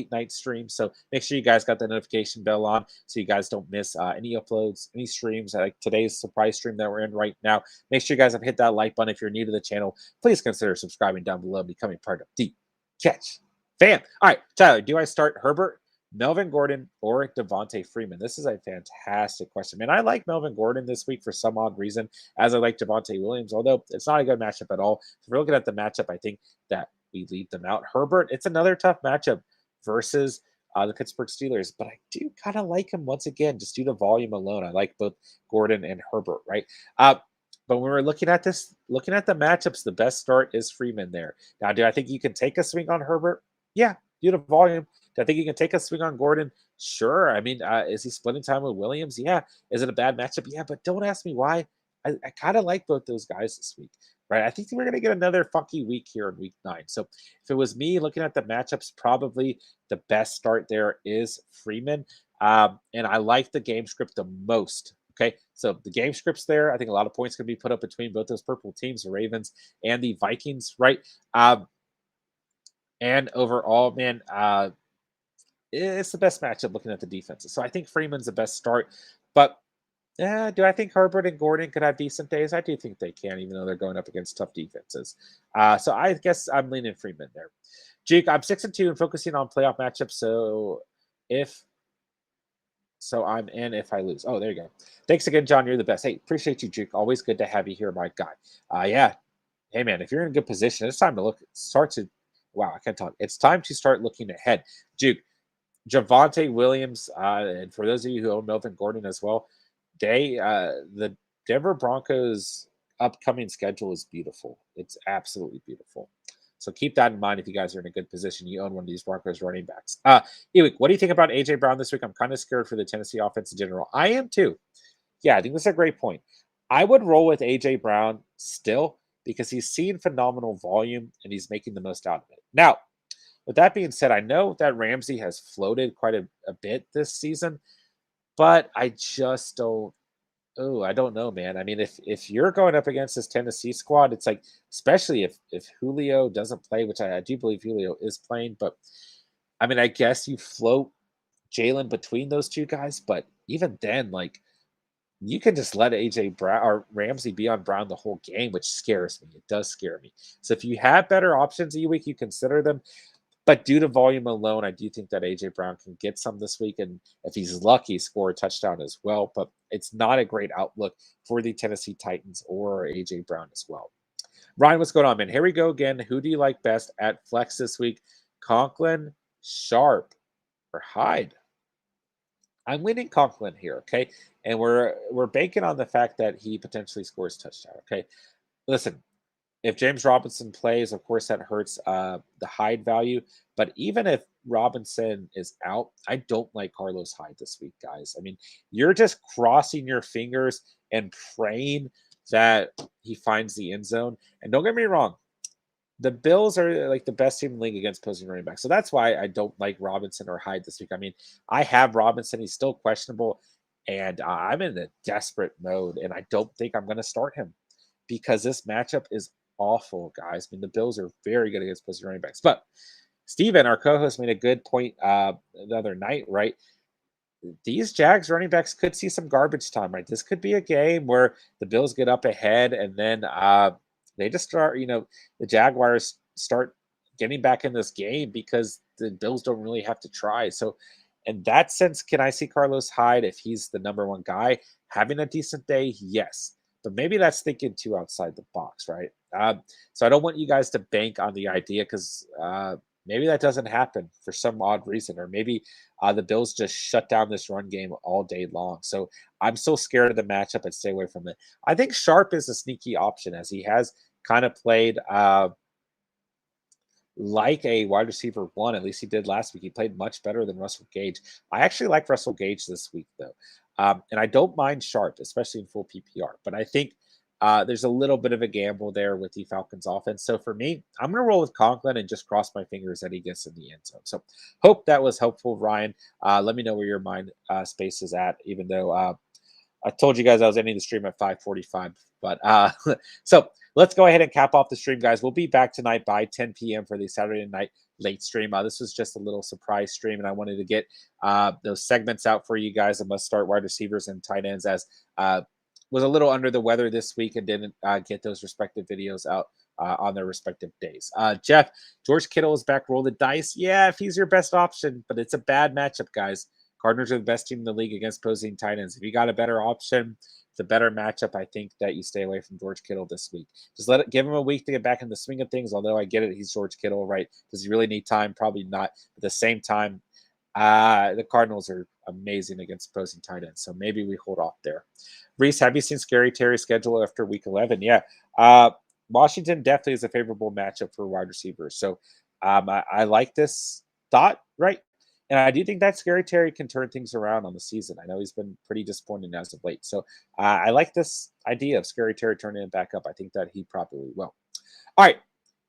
night stream. So make sure you guys got the notification bell on so you guys don't miss any uploads, any streams, like today's surprise stream that we're in right now. Make sure you guys have hit that like button. If you're new to the channel, please consider subscribing down below, becoming part of the Catch Fam. All right, Tyler, do I start Herbert, Melvin Gordon, or Devontae Freeman? This is a fantastic question, man. I like Melvin Gordon this week for some odd reason, as I like Javonte Williams, although it's not a good matchup at all. If we're looking at the matchup, I think that we leave them out. Herbert, it's another tough matchup versus the Pittsburgh Steelers, but I do kind of like him once again, just due to volume alone. I like both Gordon and Herbert, right? But when we're looking at this, looking at the matchups, the best start is Freeman there. Now, do I think you can take a swing on Herbert? Yeah, due to volume. Do I think you can take a swing on Gordon? Sure. I mean, is he splitting time with Williams? Yeah. Is it a bad matchup? Yeah, but don't ask me why. I kind of like both those guys this week, right? I think we're going to get another funky week here in week 9. So if it was me looking at the matchups, probably the best start there is Freeman. And I like the game script the most. Okay, so the game script's there. I think a lot of points can be put up between both those purple teams, the Ravens and the Vikings, right? And overall, man, it's the best matchup looking at the defenses. So I think Freeman's the best start. But do I think Herbert and Gordon could have decent days? I do think they can, even though they're going up against tough defenses. So I guess I'm leaning Freeman there. Jake, I'm 6-2 and focusing on playoff matchups. So I'm in if I lose. Oh, there you go. Thanks again, John. You're the best. Hey, appreciate you, Juke. Always good to have you here, my guy. Yeah. Hey, man, if you're in a good position, it's time to look. Wow, I can't talk. It's time to start looking ahead. Juke, Javonte Williams, and for those of you who own Melvin Gordon as well, the Denver Broncos' upcoming schedule is beautiful. It's absolutely beautiful. So keep that in mind if you guys are in a good position. You own one of these Broncos running backs. Ewik, what do you think about A.J. Brown this week? I'm kind of scared for the Tennessee offense in general. I am too. Yeah, I think that's a great point. I would roll with A.J. Brown still because he's seen phenomenal volume and he's making the most out of it. Now, with that being said, I know that Ramsey has floated quite a bit this season, but I just don't. Oh, I don't know, man. I mean, if you're going up against this Tennessee squad, it's like, especially if Julio doesn't play, which I do believe Julio is playing, but I mean, I guess you float Jalen between those two guys, but even then, like you can just let AJ Brown or Ramsey be on Brown the whole game, which scares me. It does scare me. So if you have better options week, you consider them. But due to volume alone, I do think that A.J. Brown can get some this week. And if he's lucky, score a touchdown as well. But it's not a great outlook for the Tennessee Titans or A.J. Brown as well. Ryan, what's going on, man? Here we go again. Who do you like best at flex this week? Conklin, Sharp, or Hyde? I'm leaning Conklin here, okay? And we're banking on the fact that he potentially scores touchdown, okay? Listen, if James Robinson plays, of course, that hurts the Hyde value. But even if Robinson is out, I don't like Carlos Hyde this week, guys. I mean, you're just crossing your fingers and praying that he finds the end zone. And don't get me wrong, the Bills are like the best team in the league against opposing running backs. So that's why I don't like Robinson or Hyde this week. I mean, I have Robinson. He's still questionable. And I'm in a desperate mode. And I don't think I'm going to start him because this matchup is awful, guys. I mean, the Bills are very good against opposing running backs. But Steven, our co-host, made a good point the other night, right? These Jags running backs could see some garbage time, right? This could be a game where the Bills get up ahead and then they just start, the Jaguars start getting back in this game because the Bills don't really have to try. So, in that sense, can I see Carlos Hyde if he's the number one guy having a decent day? Yes. But maybe that's thinking too outside the box, right? So I don't want you guys to bank on the idea because maybe that doesn't happen for some odd reason, or maybe the Bills just shut down this run game all day long. So I'm so scared of the matchup and stay away from it. I think Sharp is a sneaky option as he has kind of played like a wide receiver one. At least he did last week. He played much better than Russell Gage. I actually like Russell Gage this week, though. And I don't mind Sharp, especially in full PPR. But I think there's a little bit of a gamble there with the Falcons offense. So for me, I'm going to roll with Conklin and just cross my fingers that he gets in the end zone. So hope that was helpful, Ryan. Let me know where your mind space is at, even though I told you guys I was ending the stream at 5:45. But so let's go ahead and cap off the stream, guys. We'll be back tonight by 10 p.m. for the Saturday night late stream. This was just a little surprise stream, and I wanted to get those segments out for you guys. I must start wide receivers and tight ends as was a little under the weather this week and didn't get those respective videos out on their respective days. Jeff, George Kittle is back. Roll the dice. Yeah, if he's your best option, but it's a bad matchup, guys. Cardinals are the best team in the league against opposing tight ends. If you got a better option, the better matchup, I think that you stay away from George Kittle this week. Just give him a week to get back in the swing of things. Although I get it, he's George Kittle, right? Does he really need time? Probably not. At the same time, the Cardinals are amazing against opposing tight ends. So maybe we hold off there. Rhys, have you seen Scary Terry's schedule after week 11? Yeah. Washington definitely is a favorable matchup for wide receivers. So I like this thought, right? And I do think that Scary Terry can turn things around on the season. I know he's been pretty disappointing as of late. So I like this idea of Scary Terry turning it back up. I think that he probably will. All right.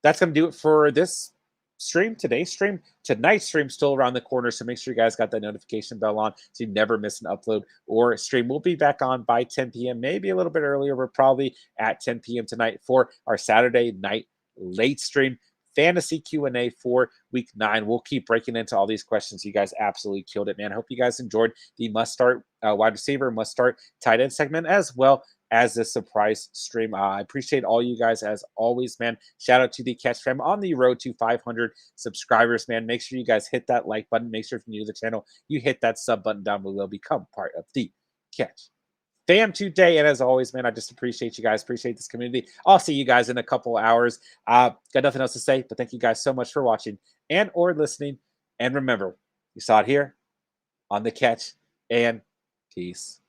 That's going to do it for this stream, today's stream. Tonight's stream still around the corner, so make sure you guys got that notification bell on so you never miss an upload or stream. We'll be back on by 10 p.m., maybe a little bit earlier. We're probably at 10 p.m. tonight for our Saturday night late stream. Fantasy Q&A for week 9. We'll keep breaking into all these questions. You guys absolutely killed it, man. I hope you guys enjoyed the must-start wide receiver, must-start tight end segment, as well as the surprise stream. I appreciate all you guys as always, man. Shout out to the Catch fam on the road to 500 subscribers, man. Make sure you guys hit that like button. Make sure if you're new to the channel, you hit that sub button down below. Become part of the Catch fam today. And as always, man, I just appreciate you guys. Appreciate this community. I'll see you guys in a couple hours. Got nothing else to say, but thank you guys so much for watching and or listening. And remember, you saw it here on the Catch, and peace.